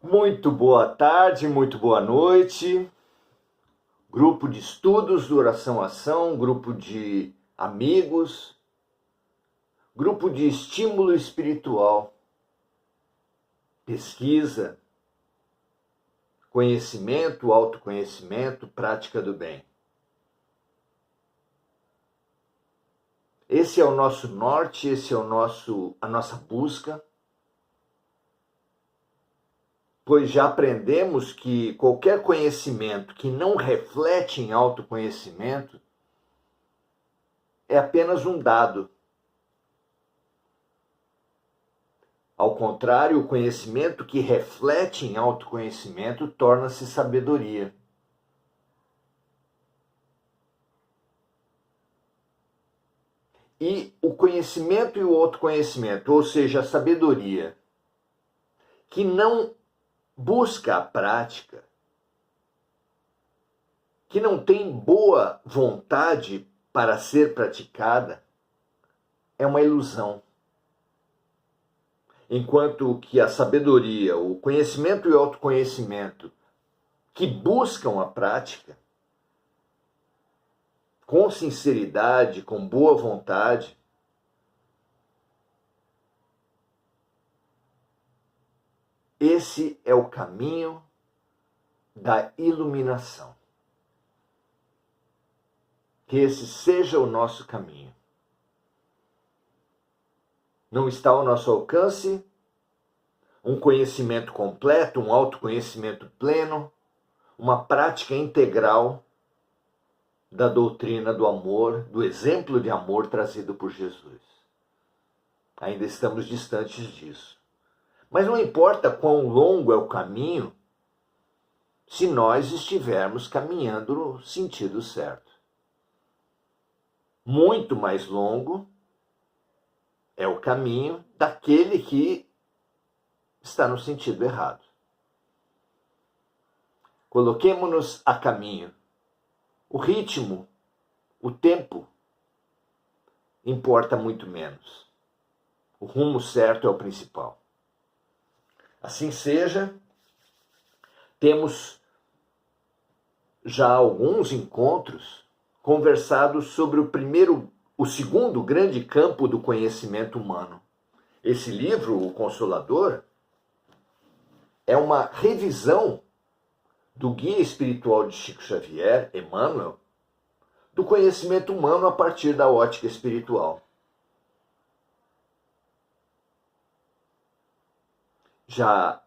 Muito boa tarde, muito boa noite. Grupo de estudos do Oração Ação, grupo de amigos, grupo de estímulo espiritual, pesquisa, conhecimento, autoconhecimento, prática do bem. Esse é o nosso norte, esse é a nossa busca. Pois já aprendemos que qualquer conhecimento que não reflete em autoconhecimento é apenas um dado. Ao contrário, o conhecimento que reflete em autoconhecimento torna-se sabedoria. E o conhecimento e o autoconhecimento, ou seja, a sabedoria, que não busca a prática, que não tem boa vontade para ser praticada, é uma ilusão. Enquanto que a sabedoria, o conhecimento e o autoconhecimento que buscam a prática, com sinceridade, com boa vontade, esse é o caminho da iluminação. Que esse seja o nosso caminho. Não está ao nosso alcance um conhecimento completo, um autoconhecimento pleno, uma prática integral da doutrina do amor, do exemplo de amor trazido por Jesus. Ainda estamos distantes disso. Mas não importa quão longo é o caminho, se nós estivermos caminhando no sentido certo. Muito mais longo é o caminho daquele que está no sentido errado. Coloquemo-nos a caminho. O ritmo, o tempo, importa muito menos. O rumo certo é o principal. Assim seja, temos já alguns encontros conversados sobre o segundo grande campo do conhecimento humano. Esse livro, O Consolador, é uma revisão do guia espiritual de Chico Xavier, Emmanuel, do conhecimento humano a partir da ótica espiritual. Já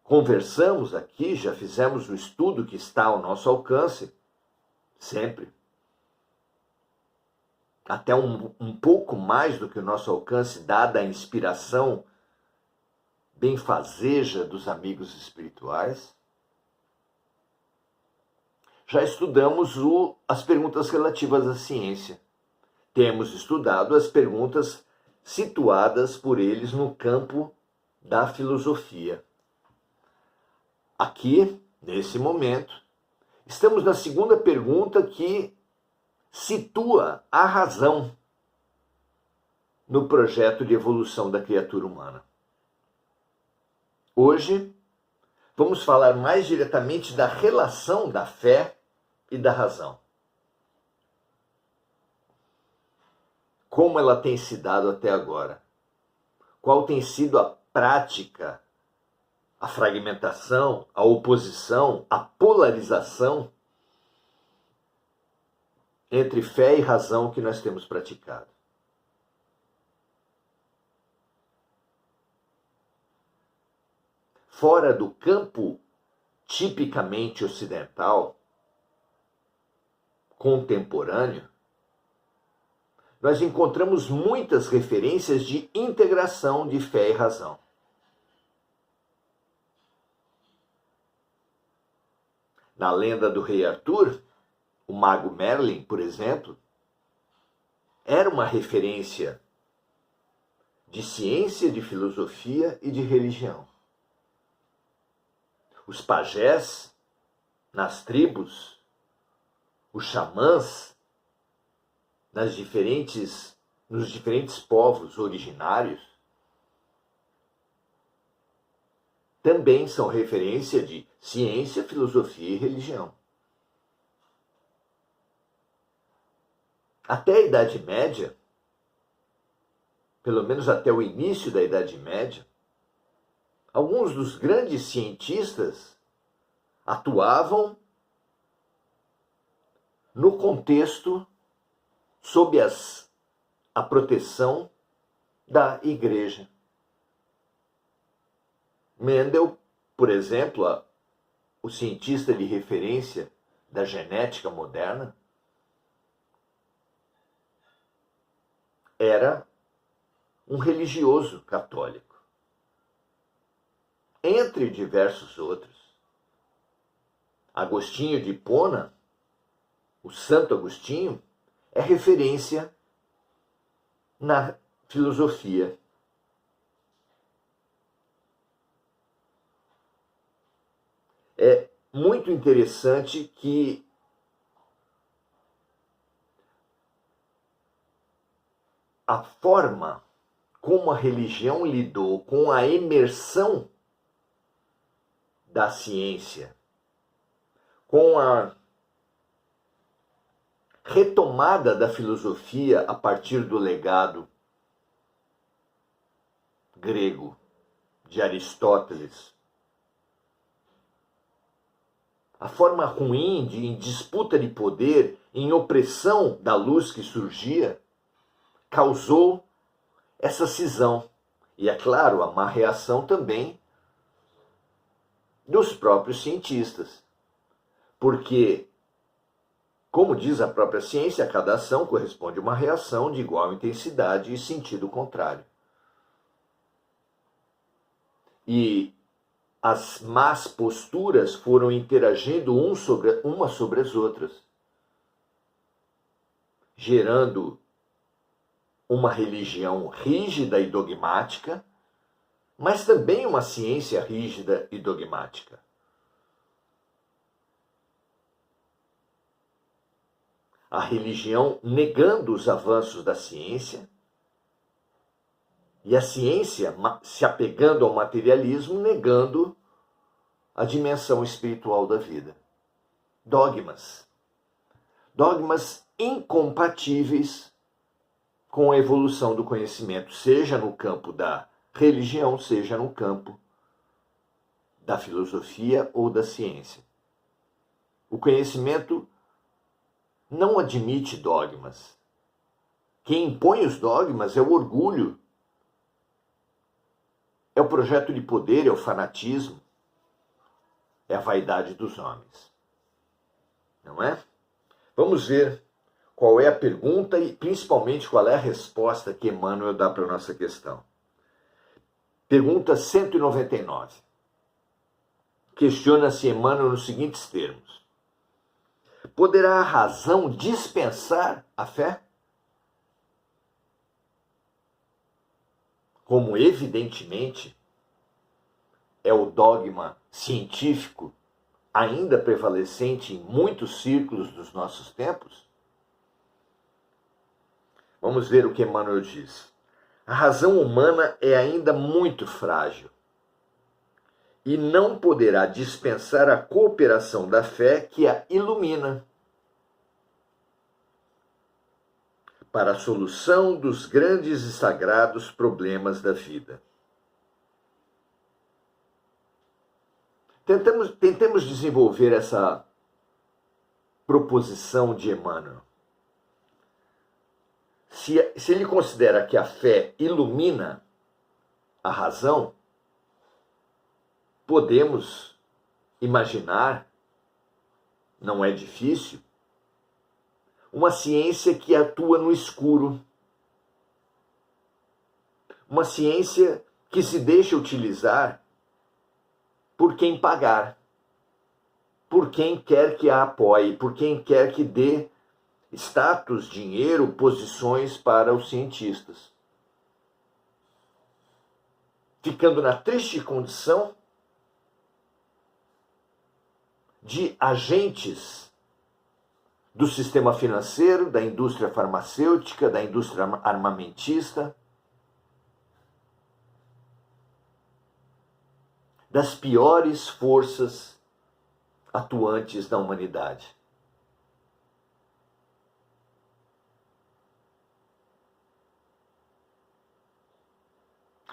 conversamos aqui, já fizemos o estudo que está ao nosso alcance, sempre. Até um pouco mais do que o nosso alcance, dada a inspiração benfazeja dos amigos espirituais. Já estudamos as perguntas relativas à ciência. Temos estudado as perguntas situadas por eles no campo da filosofia. Aqui, nesse momento, estamos na segunda pergunta que situa a razão no projeto de evolução da criatura humana. Hoje, vamos falar mais diretamente da relação da fé e da razão. Como ela tem se dado até agora? Qual tem sido a prática, a fragmentação, a oposição, a polarização entre fé e razão que nós temos praticado? Fora do campo tipicamente ocidental, contemporâneo, nós encontramos muitas referências de integração de fé e razão. Na lenda do Rei Arthur, o mago Merlin, por exemplo, era uma referência de ciência, de filosofia e de religião. Os pajés, nas tribos, os xamãs, nos diferentes povos originários, também são referência de ciência, filosofia e religião. Até a Idade Média, pelo menos até o início da Idade Média, alguns dos grandes cientistas atuavam no contexto sob a proteção da Igreja. Mendel, por exemplo, o cientista de referência da genética moderna, era um religioso católico, entre diversos outros. Agostinho de Hipona, o Santo Agostinho, é referência na filosofia. É muito interessante que a forma como a religião lidou com a imersão da ciência, com a retomada da filosofia a partir do legado grego de Aristóteles, a forma ruim em disputa de poder, em opressão da luz que surgia, causou essa cisão. E, é claro, a má reação também dos próprios cientistas. Porque, como diz a própria ciência, a cada ação corresponde uma reação de igual intensidade e sentido contrário. E as más posturas foram interagindo umas sobre as outras, gerando uma religião rígida e dogmática, mas também uma ciência rígida e dogmática. A religião negando os avanços da ciência e a ciência se apegando ao materialismo, negando a dimensão espiritual da vida. Dogmas. Dogmas incompatíveis com a evolução do conhecimento, seja no campo da religião, seja no campo da filosofia ou da ciência. O conhecimento não admite dogmas. Quem impõe os dogmas é o orgulho, é o projeto de poder, é o fanatismo, é a vaidade dos homens. Não é? Vamos ver qual é a pergunta e principalmente qual é a resposta que Emmanuel dá para a nossa questão. Pergunta 199. Questiona-se Emmanuel nos seguintes termos: poderá a razão dispensar a fé? Como evidentemente é o dogma científico ainda prevalecente em muitos círculos dos nossos tempos? Vamos ver o que Emmanuel diz. A razão humana é ainda muito frágil e não poderá dispensar a cooperação da fé que a ilumina para a solução dos grandes e sagrados problemas da vida. Tentemos desenvolver essa proposição de Emmanuel. Se ele considera que a fé ilumina a razão, podemos imaginar, não é difícil, uma ciência que atua no escuro, uma ciência que se deixa utilizar por quem pagar, por quem quer que a apoie, por quem quer que dê status, dinheiro, posições para os cientistas. Ficando na triste condição de agentes do sistema financeiro, da indústria farmacêutica, da indústria armamentista, das piores forças atuantes na humanidade.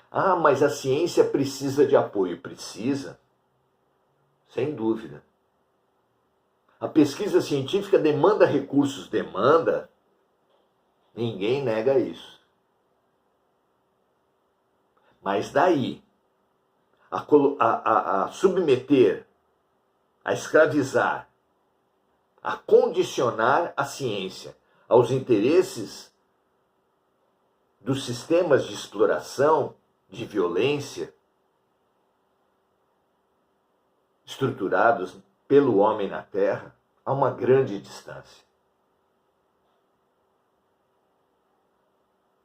Ah, mas a ciência precisa de apoio. Precisa, sem dúvida. A pesquisa científica demanda recursos, demanda. Ninguém nega isso. Mas daí a submeter, a escravizar, a condicionar a ciência aos interesses dos sistemas de exploração, de violência, estruturados pelo homem na Terra, há uma grande distância.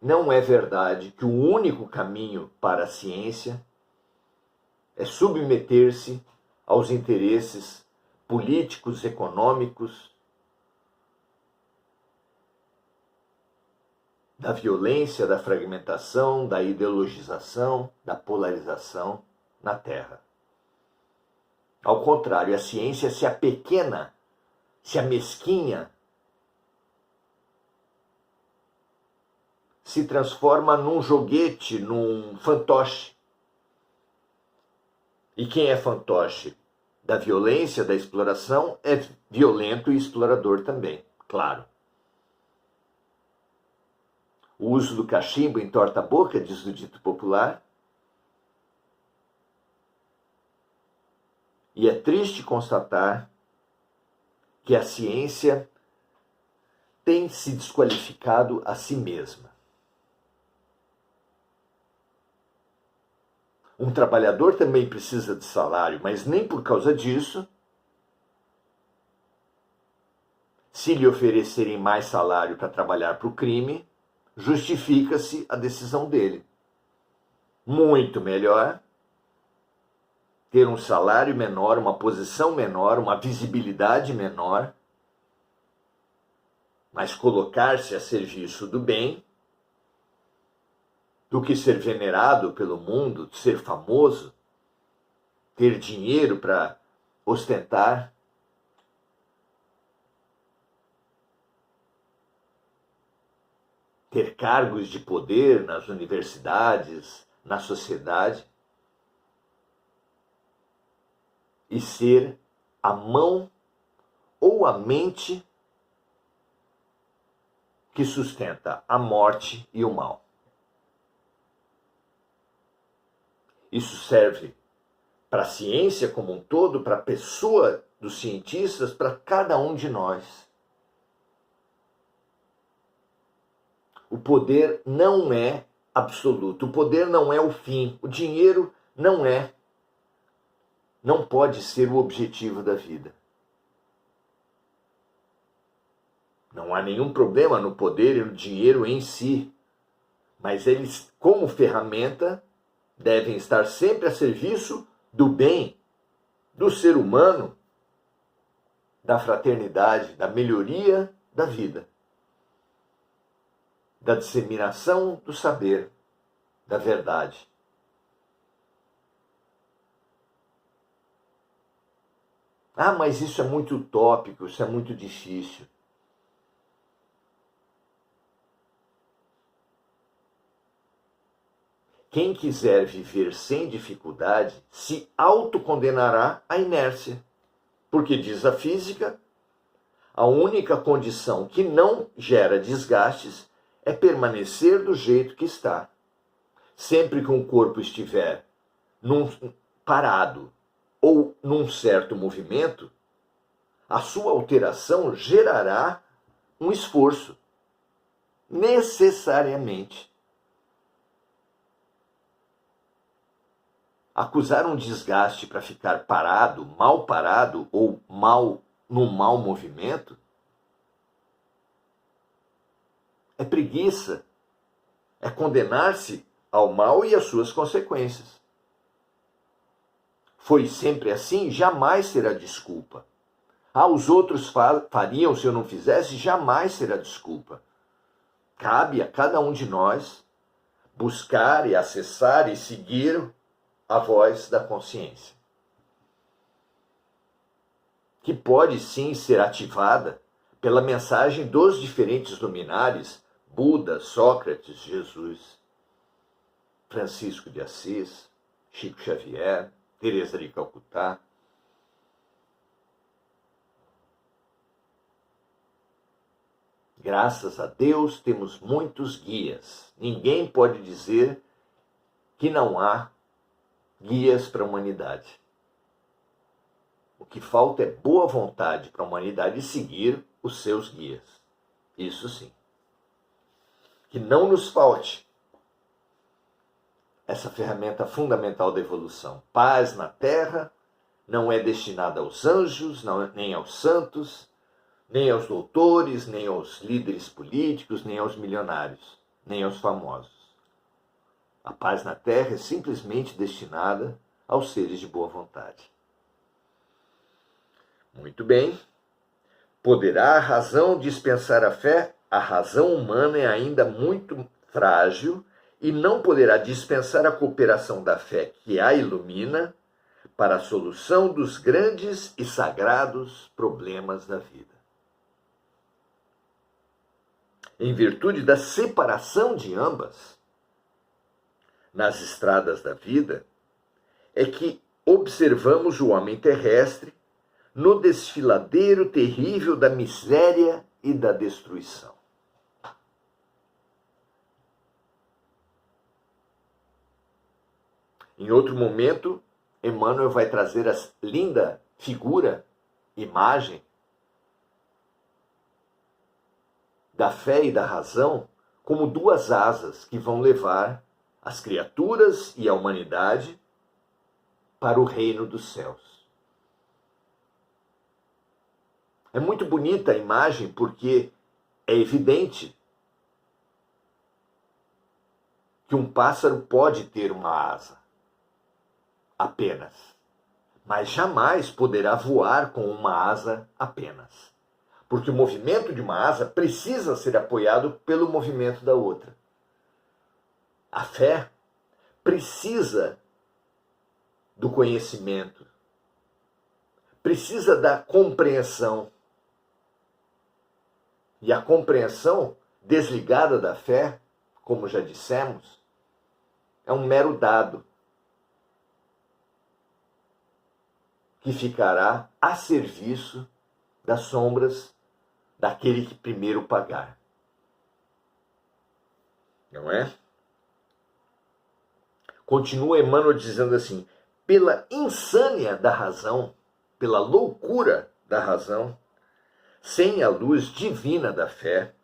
Não é verdade que o único caminho para a ciência é submeter-se aos interesses políticos, econômicos, da violência, da fragmentação, da ideologização, da polarização na Terra. Ao contrário, a ciência se apequena, se amesquinha, se transforma num joguete, num fantoche. E quem é fantoche da violência, da exploração, é violento e explorador também, claro. O uso do cachimbo entorta a boca, diz o dito popular. E é triste constatar que a ciência tem se desqualificado a si mesma. Um trabalhador também precisa de salário, mas nem por causa disso, se lhe oferecerem mais salário para trabalhar para o crime, justifica-se a decisão dele. Muito melhor ter um salário menor, uma posição menor, uma visibilidade menor, mas colocar-se a serviço do bem, do que ser venerado pelo mundo, ser famoso, ter dinheiro para ostentar. Ter cargos de poder nas universidades, na sociedade, e ser a mão ou a mente que sustenta a morte e o mal. Isso serve para a ciência como um todo, para a pessoa dos cientistas, para cada um de nós. O poder não é absoluto, o poder não é o fim, o dinheiro não pode ser o objetivo da vida. Não há nenhum problema no poder e no dinheiro em si, mas eles, como ferramenta, devem estar sempre a serviço do bem, do ser humano, da fraternidade, da melhoria da vida, da disseminação do saber, da verdade. Ah, mas isso é muito utópico, isso é muito difícil. Quem quiser viver sem dificuldade se autocondenará à inércia. Porque, diz a física, a única condição que não gera desgastes é permanecer do jeito que está. Sempre que um corpo estiver parado ou num certo movimento, a sua alteração gerará um esforço, necessariamente. Acusar um desgaste para ficar parado ou num mau movimento é preguiça, é condenar-se ao mal e às suas consequências. Foi sempre assim, jamais será desculpa. Ah, os outros fariam se eu não fizesse, jamais será desculpa. Cabe a cada um de nós buscar e acessar e seguir a voz da consciência, que pode sim ser ativada pela mensagem dos diferentes luminares, Buda, Sócrates, Jesus, Francisco de Assis, Chico Xavier, Teresa de Calcutá. Graças a Deus temos muitos guias. Ninguém pode dizer que não há guias para a humanidade. O que falta é boa vontade para a humanidade seguir os seus guias. Isso sim. Que não nos falte essa ferramenta fundamental da evolução. Paz na Terra não é destinada aos anjos, nem aos santos, nem aos doutores, nem aos líderes políticos, nem aos milionários, nem aos famosos. A paz na Terra é simplesmente destinada aos seres de boa vontade. Muito bem. Poderá a razão dispensar a fé? A razão humana é ainda muito frágil e não poderá dispensar a cooperação da fé que a ilumina para a solução dos grandes e sagrados problemas da vida. Em virtude da separação de ambas, nas estradas da vida, é que observamos o homem terrestre no desfiladeiro terrível da miséria e da destruição. Em outro momento, Emmanuel vai trazer a linda figura, imagem, da fé e da razão como duas asas que vão levar as criaturas e a humanidade para o reino dos céus. É muito bonita a imagem porque é evidente que um pássaro pode ter uma asa apenas, mas jamais poderá voar com uma asa apenas. Porque o movimento de uma asa precisa ser apoiado pelo movimento da outra. A fé precisa do conhecimento, precisa da compreensão. E a compreensão desligada da fé, como já dissemos, é um mero dado que ficará a serviço das sombras daquele que primeiro pagar. Não é? Continua Emmanuel dizendo assim: pela insânia da razão, pela loucura da razão, sem a luz divina da fé,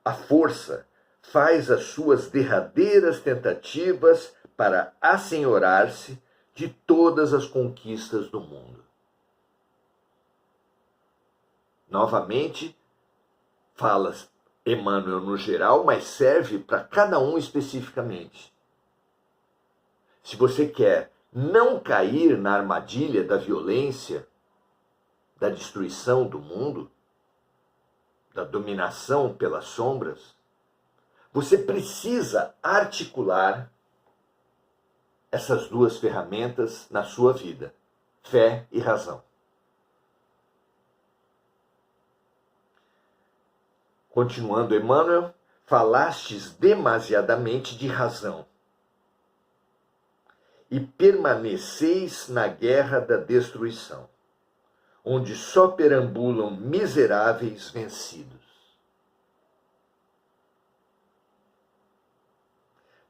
a força faz as suas derradeiras tentativas para assenhorar-se de todas as conquistas do mundo. Novamente, fala Emmanuel no geral, mas serve para cada um especificamente. Se você quer não cair na armadilha da violência, da destruição do mundo, da dominação pelas sombras, você precisa articular essas duas ferramentas na sua vida, fé e razão. Continuando Emmanuel, falastes demasiadamente de razão e permaneceis na guerra da destruição, onde só perambulam miseráveis vencidos.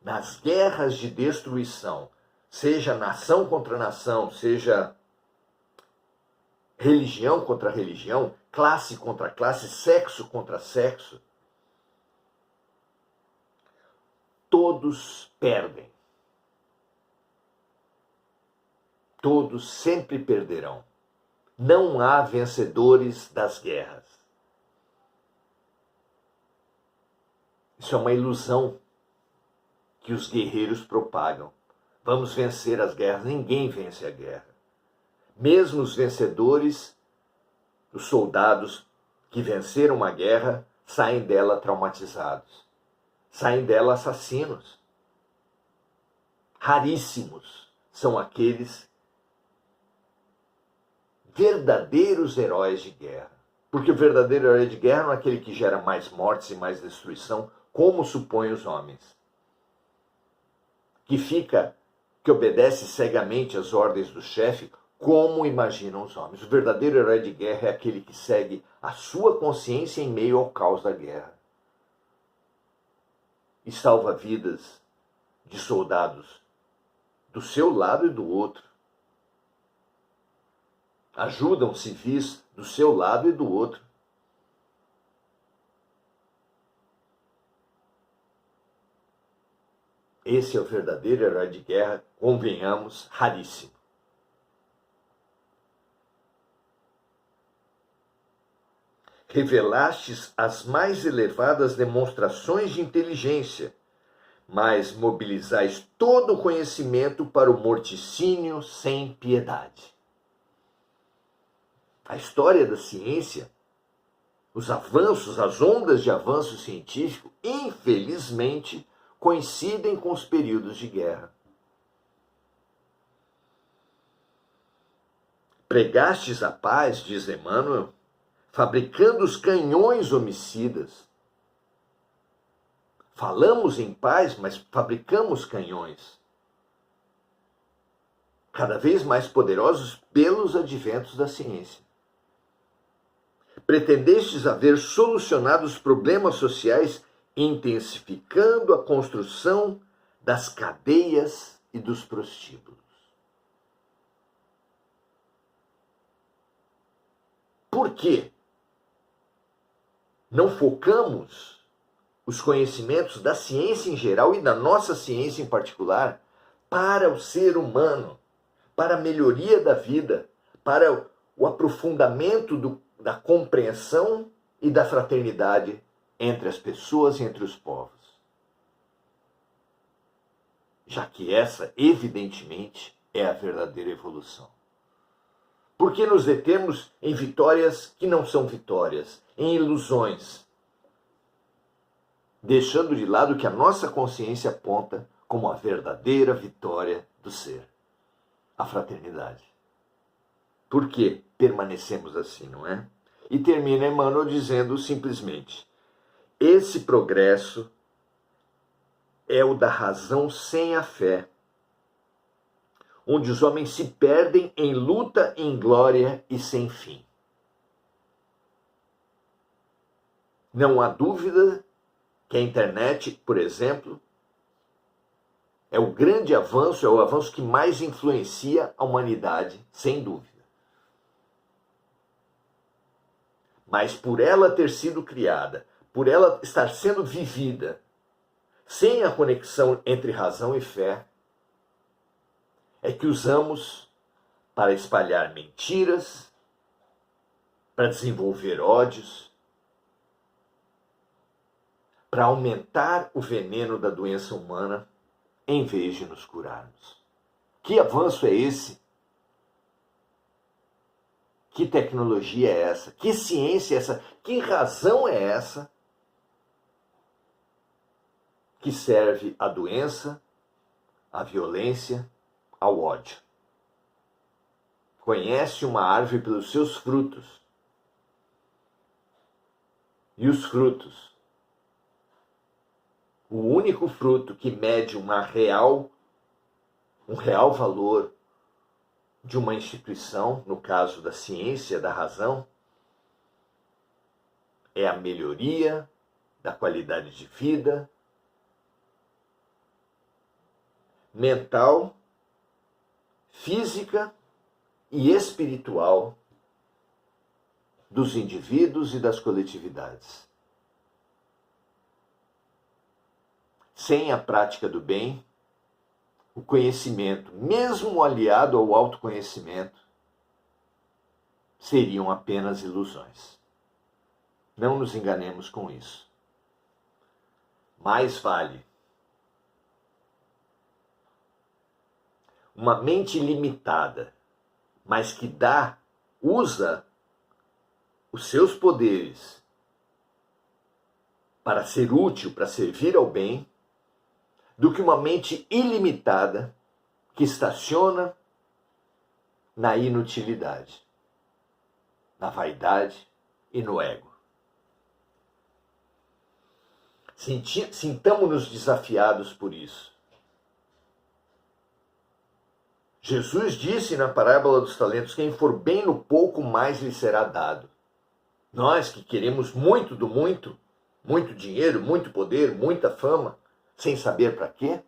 Nas guerras de destruição, seja nação contra nação, seja religião contra religião, classe contra classe, sexo contra sexo, todos perdem. Todos sempre perderão. Não há vencedores das guerras. Isso é uma ilusão que os guerreiros propagam. Vamos vencer as guerras. Ninguém vence a guerra. Mesmo os vencedores, os soldados que venceram uma guerra, saem dela traumatizados. Saem dela assassinos. Raríssimos são aqueles verdadeiros heróis de guerra. Porque o verdadeiro herói de guerra não é aquele que gera mais mortes e mais destruição, como supõem os homens. Que obedece cegamente às ordens do chefe, como imaginam os homens. O verdadeiro herói de guerra é aquele que segue a sua consciência em meio ao caos da guerra. E salva vidas de soldados do seu lado e do outro. Ajudam civis do seu lado e do outro. Esse é o verdadeiro herói de guerra, convenhamos, raríssimo. Revelastes as mais elevadas demonstrações de inteligência, mas mobilizais todo o conhecimento para o morticínio sem piedade. A história da ciência, os avanços, as ondas de avanço científico, infelizmente, coincidem com os períodos de guerra. Pregastes a paz, diz Emmanuel, fabricando os canhões homicidas. Falamos em paz, mas fabricamos canhões. Cada vez mais poderosos pelos adventos da ciência. Pretendestes haver solucionado os problemas sociais, intensificando a construção das cadeias e dos prostíbulos. Por quê? Não focamos os conhecimentos da ciência em geral e da nossa ciência em particular para o ser humano, para a melhoria da vida, para o aprofundamento da compreensão e da fraternidade entre as pessoas e entre os povos. Já que essa, evidentemente, é a verdadeira evolução. Por que nos detemos em vitórias que não são vitórias, em ilusões, deixando de lado o que a nossa consciência aponta como a verdadeira vitória do ser, a fraternidade? Por que permanecemos assim, não é? E termina Emmanuel dizendo simplesmente: esse progresso é o da razão sem a fé, onde os homens se perdem em luta, em glória e sem fim. Não há dúvida que a internet, por exemplo, é o grande avanço, é o avanço que mais influencia a humanidade, sem dúvida. Mas por ela ter sido criada, por ela estar sendo vivida, sem a conexão entre razão e fé, é que usamos para espalhar mentiras, para desenvolver ódios, para aumentar o veneno da doença humana, em vez de nos curarmos. Que avanço é esse? Que tecnologia é essa? Que ciência é essa? Que razão é essa que serve à doença, à violência, ao ódio? Conhece uma árvore pelos seus frutos. E os frutos, o único fruto que mede um real valor de uma instituição, no caso da ciência, da razão, é a melhoria da qualidade de vida mental, física e espiritual dos indivíduos e das coletividades. Sem a prática do bem, o conhecimento, mesmo aliado ao autoconhecimento, seriam apenas ilusões. Não nos enganemos com isso. Mais vale uma mente limitada, mas que usa os seus poderes para ser útil, para servir ao bem, do que uma mente ilimitada que estaciona na inutilidade, na vaidade e no ego. Sintamo-nos desafiados por isso. Jesus disse na parábola dos talentos: quem for bem no pouco, mais lhe será dado. Nós que queremos muito do muito, muito dinheiro, muito poder, muita fama, sem saber para quê,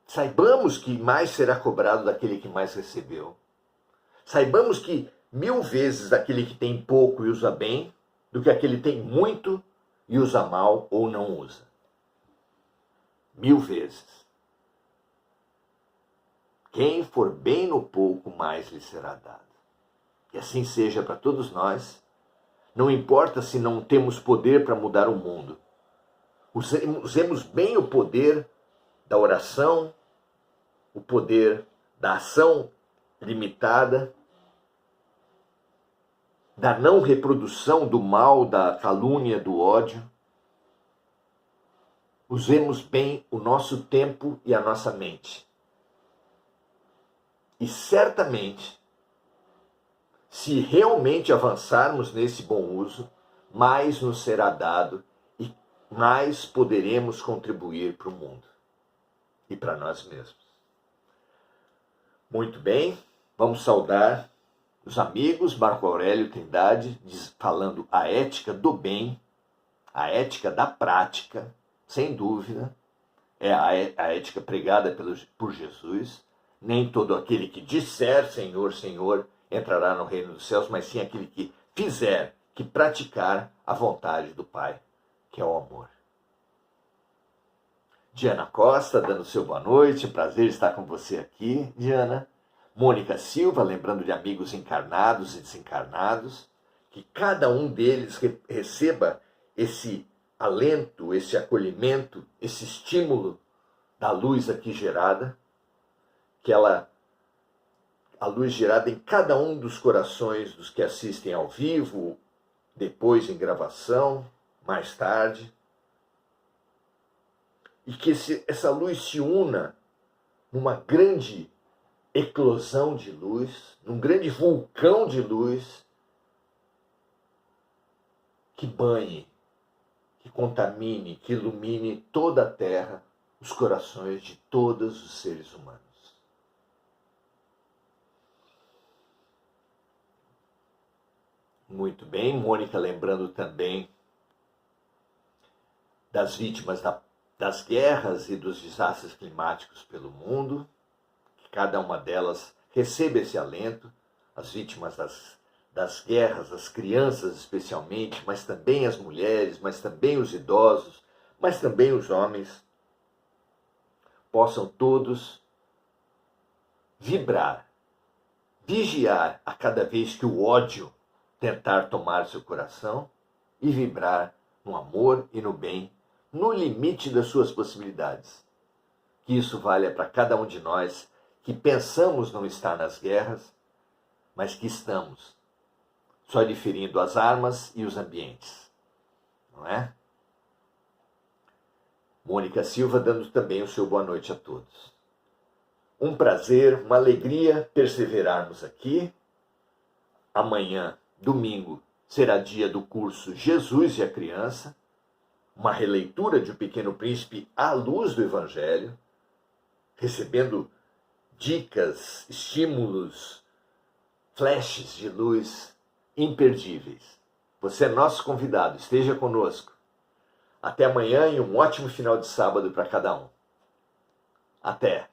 saibamos que mais será cobrado daquele que mais recebeu. Saibamos que 1000 vezes daquele que tem pouco e usa bem, do que aquele que tem muito e usa mal ou não usa. 1000 vezes. Quem for bem no pouco, mais lhe será dado. Que assim seja para todos nós. Não importa se não temos poder para mudar o mundo. Usemos bem o poder da oração, o poder da ação limitada, da não reprodução do mal, da calúnia, do ódio. Usemos bem o nosso tempo e a nossa mente. E certamente, se realmente avançarmos nesse bom uso, mais nos será dado e mais poderemos contribuir para o mundo e para nós mesmos. Muito bem, vamos saudar os amigos Marco Aurélio Trindade, falando a ética do bem, a ética da prática, sem dúvida, é a ética pregada por Jesus. Nem todo aquele que disser Senhor, Senhor, entrará no reino dos céus, mas sim aquele que fizer, que praticar a vontade do Pai, que é o amor. Diana Costa, dando seu boa noite, prazer estar com você aqui, Diana. Mônica Silva, lembrando de amigos encarnados e desencarnados, que cada um deles receba esse alento, esse acolhimento, esse estímulo da luz aqui gerada, que a luz gerada em cada um dos corações dos que assistem ao vivo, depois em gravação, mais tarde, e que essa luz se una numa grande eclosão de luz, num grande vulcão de luz que banhe, que contamine, que ilumine toda a Terra, os corações de todos os seres humanos. Muito bem, Mônica lembrando também das vítimas das guerras e dos desastres climáticos pelo mundo, que cada uma delas receba esse alento, as vítimas das guerras, as crianças especialmente, mas também as mulheres, mas também os idosos, mas também os homens, possam todos vibrar, vigiar a cada vez que o ódio tentar tomar seu coração e vibrar no amor e no bem, no limite das suas possibilidades. Que isso valha para cada um de nós que pensamos não estar nas guerras, mas que estamos, só diferindo as armas e os ambientes. Não é? Mônica Silva dando também o seu boa noite a todos. Um prazer, uma alegria perseverarmos aqui. Amanhã, domingo, será dia do curso Jesus e a Criança, uma releitura de O Pequeno Príncipe à luz do Evangelho, recebendo dicas, estímulos, flashes de luz imperdíveis. Você é nosso convidado, esteja conosco. Até amanhã e um ótimo final de sábado para cada um. Até!